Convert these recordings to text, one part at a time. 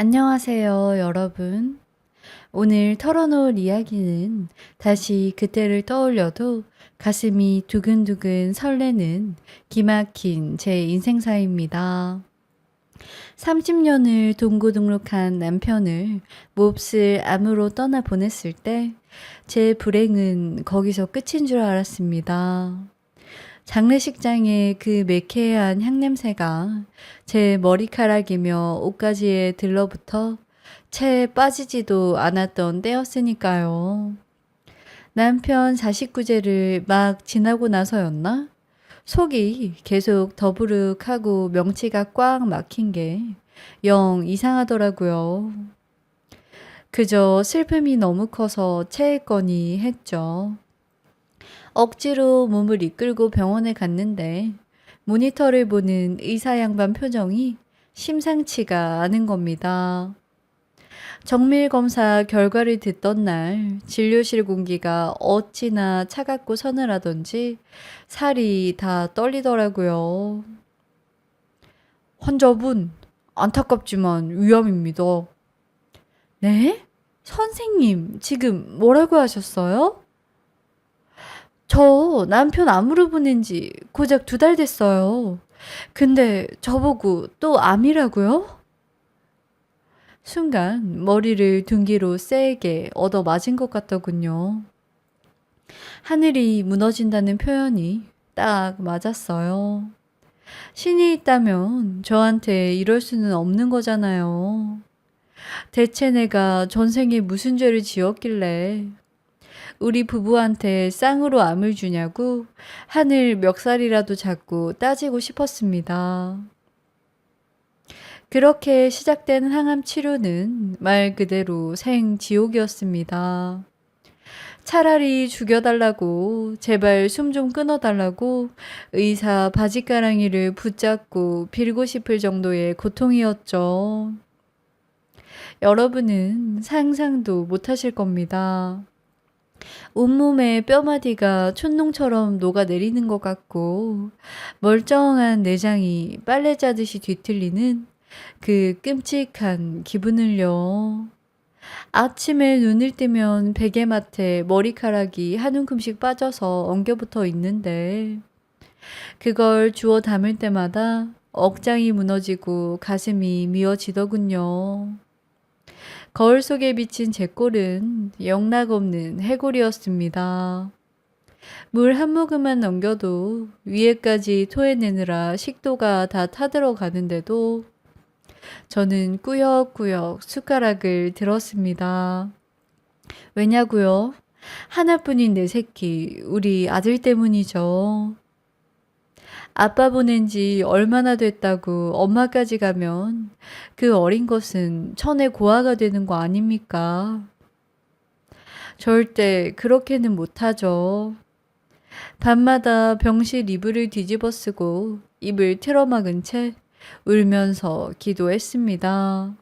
안녕하세요, 여러분. 오늘 털어놓을 이야기는 다시 그때를 떠올려도 가슴이 두근두근 설레는 기막힌 제 인생사입니다. 30년을 동고동록한 남편을 몹쓸 암으로 떠나 보냈을 때 제 불행은 거기서 끝인 줄 알았습니다. 장례식장의 그 매캐한 향냄새가 제 머리카락이며 옷가지에 들러붙어 채 빠지지도 않았던 때였으니까요. 남편 49제를 막 지나고 나서였나? 속이 계속 더부룩하고 명치가 꽉 막힌 게 영 이상하더라고요. 그저 슬픔이 너무 커서 체했거니 했죠. 억지로 몸을 이끌고 병원에 갔는데 모니터를 보는 의사 양반 표정이 심상치가 않은 겁니다. 정밀 검사 결과를 듣던 날 진료실 공기가 어찌나 차갑고 서늘하던지 살이 다 떨리더라고요. 환자분, 안타깝지만 위암입니다. 네? 선생님, 지금 뭐라고 하셨어요? 저 남편 암으로 보낸 지 고작 2달 됐어요. 근데 저보고 또 암이라고요? 순간 머리를 둔기로 세게 얻어 맞은 것 같더군요. 하늘이 무너진다는 표현이 딱 맞았어요. 신이 있다면 저한테 이럴 수는 없는 거잖아요. 대체 내가 전생에 무슨 죄를 지었길래 우리 부부한테 쌍으로 암을 주냐고 하늘 멱살이라도 잡고 따지고 싶었습니다. 그렇게 시작된 항암 치료는 말 그대로 생지옥이었습니다. 차라리 죽여달라고, 제발 숨 좀 끊어달라고 의사 바짓가랑이를 붙잡고 빌고 싶을 정도의 고통이었죠. 여러분은 상상도 못하실 겁니다. 온몸에 뼈마디가 촛농처럼 녹아내리는 것 같고 멀쩡한 내장이 빨래 짜듯이 뒤틀리는 그 끔찍한 기분을요. 아침에 눈을 뜨면 베개맡에 머리카락이 한 움큼씩 빠져서 엉겨붙어 있는데 그걸 주워 담을 때마다 억장이 무너지고 가슴이 미어지더군요. 거울 속에 비친 제 꼴은 영락없는 해골이었습니다. 물 한 모금만 넘겨도 위에까지 토해내느라 식도가 다 타들어가는데도 저는 꾸역꾸역 숟가락을 들었습니다. 왜냐고요? 하나뿐인 내 새끼, 우리 아들 때문이죠. 아빠 보낸 지 얼마나 됐다고 엄마까지 가면 그 어린 것은 천의 고아가 되는 거 아닙니까? 절대 그렇게는 못하죠. 밤마다 병실 이불을 뒤집어 쓰고 입을 틀어막은 채 울면서 기도했습니다.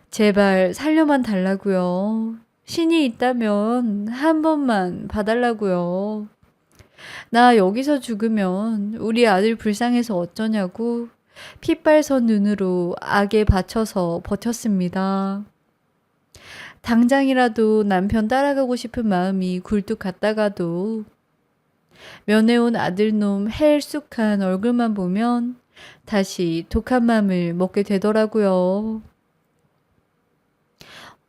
제발 살려만 달라고요. 신이 있다면 한 번만 봐달라고요. 나 여기서 죽으면 우리 아들 불쌍해서 어쩌냐고 핏발선 눈으로 악에 받쳐서 버텼습니다. 당장이라도 남편 따라가고 싶은 마음이 굴뚝 같다가도 면회온 아들놈 헬쑥한 얼굴만 보면 다시 독한 맘을 먹게 되더라고요.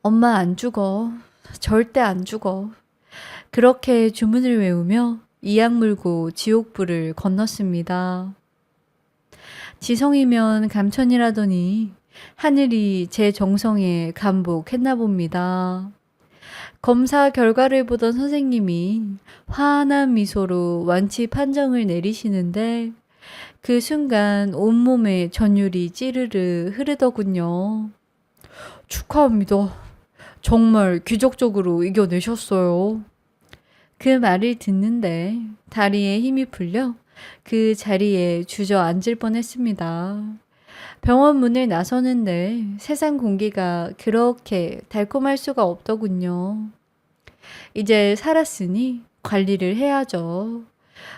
엄마 안 죽어. 절대 안 죽어. 그렇게 주문을 외우며 이악 물고 지옥불을 건넜습니다. 지성이면 감천이라더니 하늘이 제 정성에 감복했나 봅니다. 검사 결과를 보던 선생님이 환한 미소로 완치 판정을 내리시는데 그 순간 온몸에 전율이 찌르르 흐르더군요. 축하합니다. 정말 기적적으로 이겨내셨어요. 그 말을 듣는데 다리에 힘이 풀려 그 자리에 주저앉을 뻔했습니다. 병원 문을 나서는데 세상 공기가 그렇게 달콤할 수가 없더군요. 이제 살았으니 관리를 해야죠.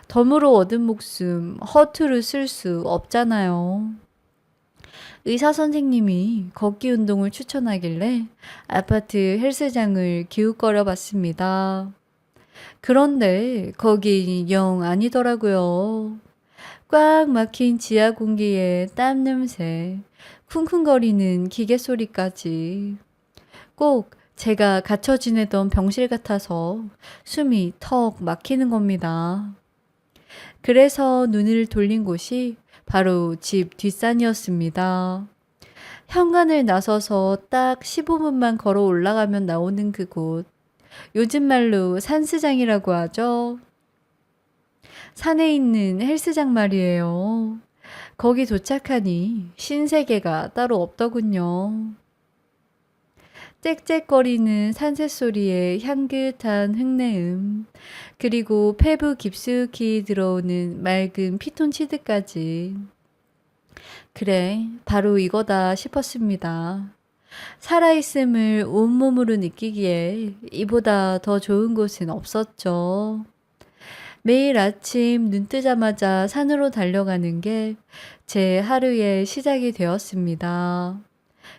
덤으로 얻은 목숨 허투루 쓸 수 없잖아요. 의사 선생님이 걷기 운동을 추천하길래 아파트 헬스장을 기웃거려 봤습니다. 그런데 거긴 영 아니더라고요. 꽉 막힌 지하 공기에 땀 냄새, 쿵쿵거리는 기계 소리까지 꼭 제가 갇혀 지내던 병실 같아서 숨이 턱 막히는 겁니다. 그래서 눈을 돌린 곳이 바로 집 뒷산이었습니다. 현관을 나서서 딱 15분만 걸어 올라가면 나오는 그곳. 요즘 말로 산스장이라고 하죠. 산에 있는 헬스장 말이에요. 거기 도착하니 신세계가 따로 없더군요. 짹짹거리는 산새소리에 향긋한 흙내음, 그리고 폐부 깊숙이 들어오는 맑은 피톤치드까지. 그래, 바로 이거다 싶었습니다. 살아있음을 온몸으로 느끼기에 이보다 더 좋은 곳은 없었죠. 매일 아침 눈 뜨자마자 산으로 달려가는 게 제 하루의 시작이 되었습니다.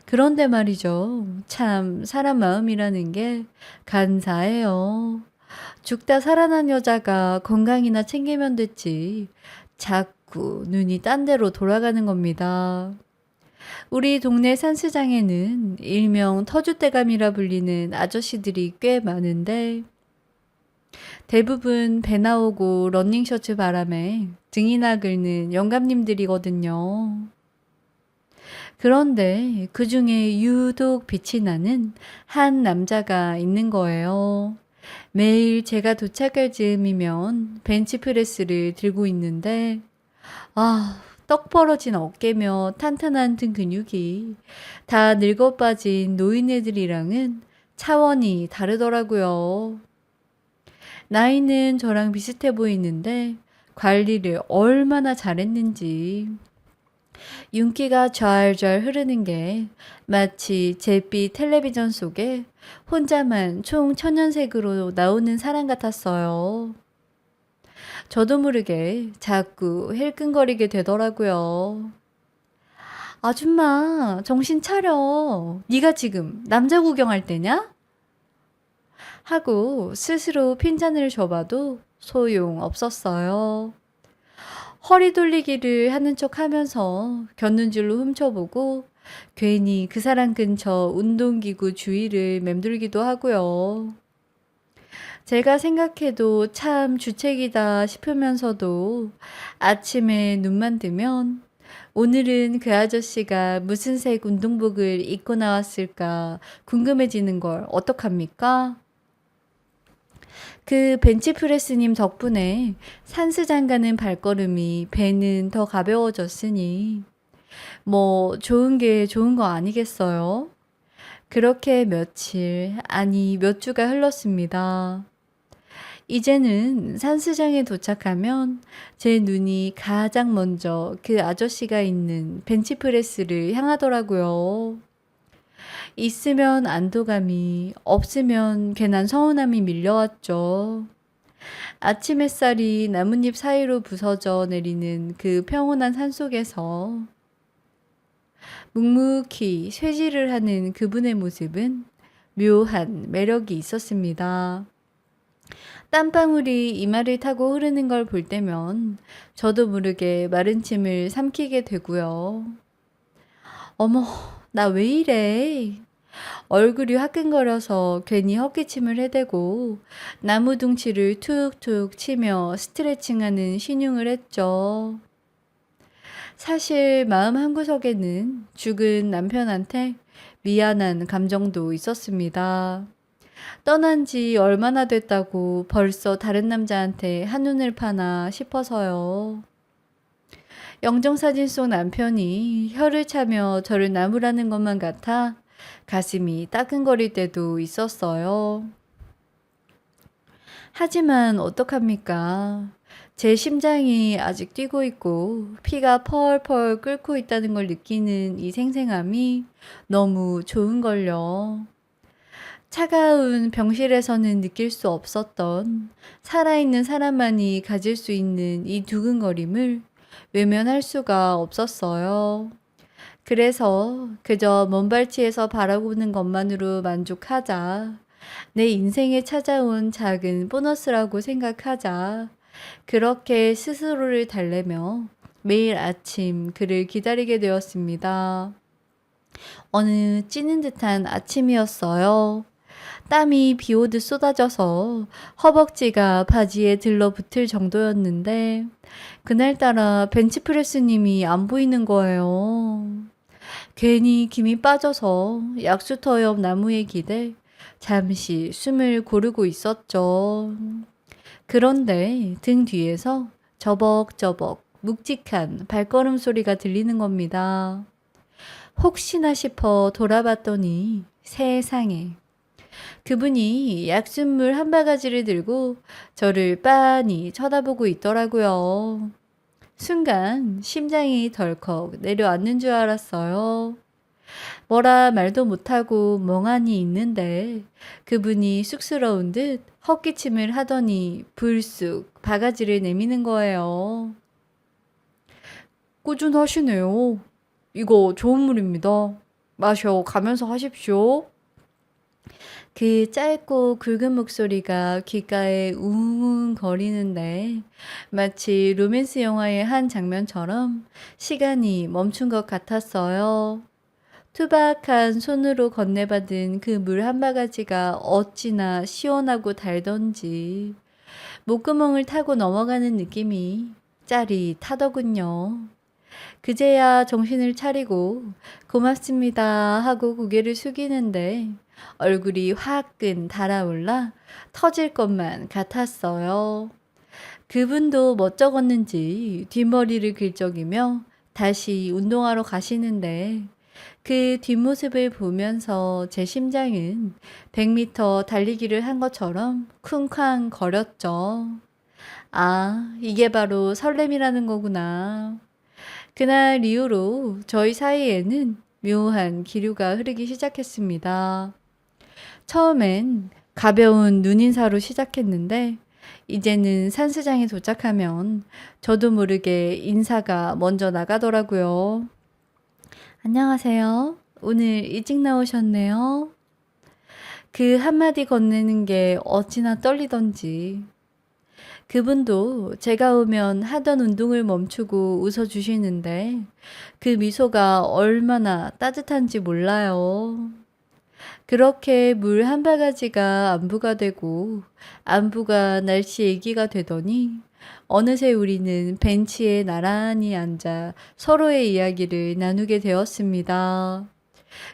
그런데 말이죠. 참 사람 마음이라는 게 간사해요. 죽다 살아난 여자가 건강이나 챙기면 됐지. 자꾸 눈이 딴 데로 돌아가는 겁니다. 우리 동네 산수장에는 일명 터줏대감이라 불리는 아저씨들이 꽤 많은데 대부분 배 나오고 러닝셔츠 바람에 등이나 긁는 영감님들이거든요. 그런데 그 중에 유독 빛이 나는 한 남자가 있는 거예요. 매일 제가 도착할 즈음이면 벤치프레스를 들고 있는데, 떡 벌어진 어깨며 탄탄한 등 근육이 다 늙어 빠진 노인네들이랑은 차원이 다르더라고요. 나이는 저랑 비슷해 보이는데 관리를 얼마나 잘했는지. 윤기가 좔좔 흐르는 게 마치 잿빛 텔레비전 속에 혼자만 총 천연색으로 나오는 사람 같았어요. 저도 모르게 자꾸 힐끔거리게 되더라고요. 아줌마, 정신 차려. 네가 지금 남자 구경할 때냐? 하고 스스로 핀잔을 줘봐도 소용 없었어요. 허리 돌리기를 하는 척 하면서 곁눈질로 훔쳐보고 괜히 그 사람 근처 운동기구 주위를 맴돌기도 하고요. 제가 생각해도 참 주책이다 싶으면서도 아침에 눈만 뜨면 오늘은 그 아저씨가 무슨 색 운동복을 입고 나왔을까 궁금해지는 걸 어떡합니까? 그 벤치프레스님 덕분에 산수장 가는 발걸음이 배는 더 가벼워졌으니 뭐 좋은 게 좋은 거 아니겠어요? 그렇게 며칠, 아니 몇 주가 흘렀습니다. 이제는 산수장에 도착하면 제 눈이 가장 먼저 그 아저씨가 있는 벤치프레스를 향하더라고요. 있으면 안도감이, 없으면 괜한 서운함이 밀려왔죠. 아침 햇살이 나뭇잎 사이로 부서져 내리는 그 평온한 산속에서 묵묵히 쇠질을 하는 그분의 모습은 묘한 매력이 있었습니다. 땀방울이 이마를 타고 흐르는 걸 볼 때면 저도 모르게 마른 침을 삼키게 되고요. 어머, 나 왜 이래? 얼굴이 화끈거려서 괜히 헛기침을 해대고 나무 둥치를 툭툭 치며 스트레칭하는 신용을 했죠. 사실 마음 한구석에는 죽은 남편한테 미안한 감정도 있었습니다. 떠난 지 얼마나 됐다고 벌써 다른 남자한테 한눈을 파나 싶어서요. 영정사진 속 남편이 혀를 차며 저를 나무라는 것만 같아 가슴이 따끔거릴 때도 있었어요. 하지만 어떡합니까? 제 심장이 아직 뛰고 있고 피가 펄펄 끓고 있다는 걸 느끼는 이 생생함이 너무 좋은걸요. 차가운 병실에서는 느낄 수 없었던 살아있는 사람만이 가질 수 있는 이 두근거림을 외면할 수가 없었어요. 그래서 그저 먼발치에서 바라보는 것만으로 만족하자. 내 인생에 찾아온 작은 보너스라고 생각하자. 그렇게 스스로를 달래며 매일 아침 그를 기다리게 되었습니다. 어느 찌는 듯한 아침이었어요. 땀이 비 오듯 쏟아져서 허벅지가 바지에 들러붙을 정도였는데 그날따라 벤치프레스님이 안 보이는 거예요. 괜히 김이 빠져서 약수터 옆 나무에 기대 잠시 숨을 고르고 있었죠. 그런데 등 뒤에서 저벅저벅 묵직한 발걸음 소리가 들리는 겁니다. 혹시나 싶어 돌아봤더니 세상에 그분이 약순물 한 바가지를 들고 저를 빤히 쳐다보고 있더라고요. 순간 심장이 덜컥 내려앉는 줄 알았어요. 뭐라 말도 못하고 멍하니 있는데 그분이 쑥스러운 듯 헛기침을 하더니 불쑥 바가지를 내미는 거예요. 꾸준하시네요. 이거 좋은 물입니다. 마셔 가면서 하십시오. 그 짧고 굵은 목소리가 귓가에 웅웅 거리는데 마치 로맨스 영화의 한 장면처럼 시간이 멈춘 것 같았어요. 투박한 손으로 건네받은 그 물 한 바가지가 어찌나 시원하고 달던지 목구멍을 타고 넘어가는 느낌이 짜릿하더군요. 그제야 정신을 차리고 고맙습니다 하고 고개를 숙이는데 얼굴이 화끈 달아올라 터질 것만 같았어요. 그분도 멋쩍었는지 뒷머리를 긁적이며 다시 운동하러 가시는데 그 뒷모습을 보면서 제 심장은 100m 달리기를 한 것처럼 쿵쾅 거렸죠. 아, 이게 바로 설렘이라는 거구나. 그날 이후로 저희 사이에는 묘한 기류가 흐르기 시작했습니다. 처음엔 가벼운 눈인사로 시작했는데 이제는 산수장에 도착하면 저도 모르게 인사가 먼저 나가더라고요. 안녕하세요. 오늘 일찍 나오셨네요. 그 한마디 건네는 게 어찌나 떨리던지. 그분도 제가 오면 하던 운동을 멈추고 웃어주시는데 그 미소가 얼마나 따뜻한지 몰라요. 그렇게 물 한 바가지가 안부가 되고 안부가 날씨 얘기가 되더니 어느새 우리는 벤치에 나란히 앉아 서로의 이야기를 나누게 되었습니다.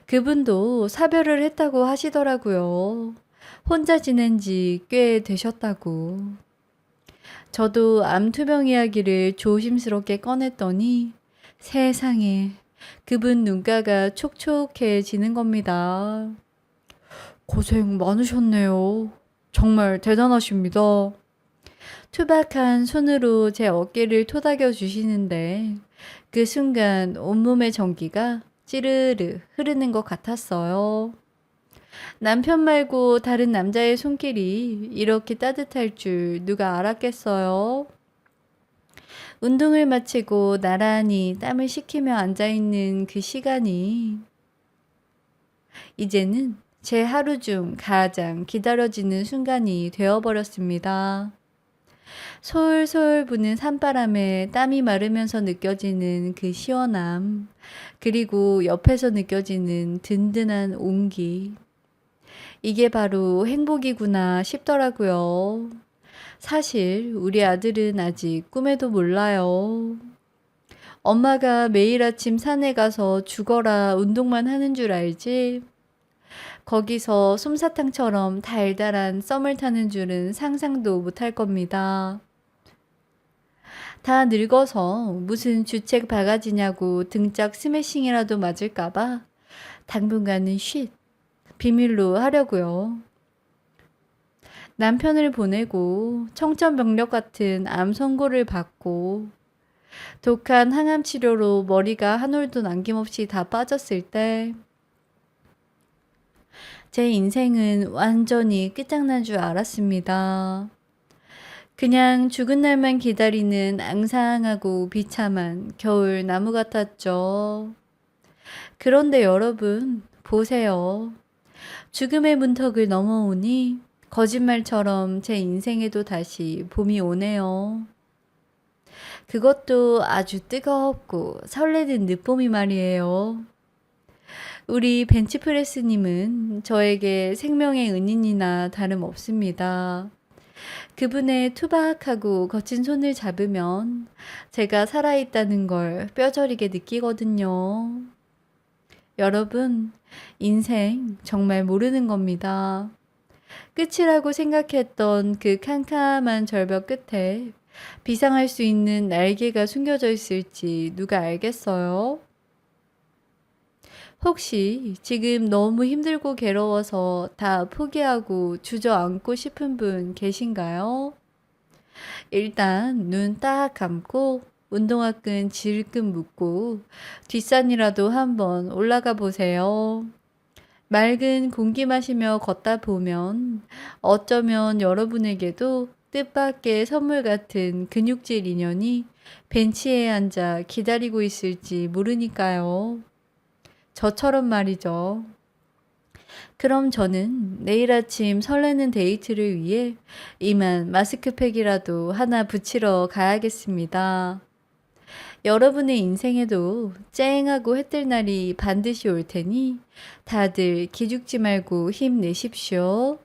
그분도 사별을 했다고 하시더라고요. 혼자 지낸 지 꽤 되셨다고. 저도 암투병 이야기를 조심스럽게 꺼냈더니 세상에 그분 눈가가 촉촉해지는 겁니다. 고생 많으셨네요. 정말 대단하십니다. 투박한 손으로 제 어깨를 토닥여 주시는데 그 순간 온몸의 전기가 찌르르 흐르는 것 같았어요. 남편 말고 다른 남자의 손길이 이렇게 따뜻할 줄 누가 알았겠어요? 운동을 마치고 나란히 땀을 식히며 앉아있는 그 시간이 이제는 제 하루 중 가장 기다려지는 순간이 되어버렸습니다. 솔솔 부는 산바람에 땀이 마르면서 느껴지는 그 시원함, 그리고 옆에서 느껴지는 든든한 온기. 이게 바로 행복이구나 싶더라고요. 사실 우리 아들은 아직 꿈에도 몰라요. 엄마가 매일 아침 산에 가서 죽어라 운동만 하는 줄 알지? 거기서 솜사탕처럼 달달한 썸을 타는 줄은 상상도 못할 겁니다. 다 늙어서 무슨 주책 바가지냐고 등짝 스매싱이라도 맞을까봐 당분간은 쉿, 비밀로 하려고요. 남편을 보내고 청천벽력 같은 암 선고를 받고 독한 항암 치료로 머리가 한 올도 남김없이 다 빠졌을 때 제 인생은 완전히 끝장난 줄 알았습니다. 그냥 죽은 날만 기다리는 앙상하고 비참한 겨울 나무 같았죠. 그런데 여러분, 보세요. 죽음의 문턱을 넘어오니 거짓말처럼 제 인생에도 다시 봄이 오네요. 그것도 아주 뜨겁고 설레는 늦봄이 말이에요. 우리 벤치프레스님은 저에게 생명의 은인이나 다름없습니다. 그분의 투박하고 거친 손을 잡으면 제가 살아있다는 걸 뼈저리게 느끼거든요. 여러분, 인생 정말 모르는 겁니다. 끝이라고 생각했던 그 캄캄한 절벽 끝에 비상할 수 있는 날개가 숨겨져 있을지 누가 알겠어요? 혹시 지금 너무 힘들고 괴로워서 다 포기하고 주저앉고 싶은 분 계신가요? 일단 눈 딱 감고 운동화끈 질끈 묶고 뒷산이라도 한번 올라가 보세요. 맑은 공기 마시며 걷다 보면 어쩌면 여러분에게도 뜻밖의 선물 같은 근육질 인연이 벤치에 앉아 기다리고 있을지 모르니까요. 저처럼 말이죠. 그럼 저는 내일 아침 설레는 데이트를 위해 이만 마스크팩이라도 하나 붙이러 가야겠습니다. 여러분의 인생에도 쨍하고 해뜰 날이 반드시 올 테니 다들 기죽지 말고 힘내십시오.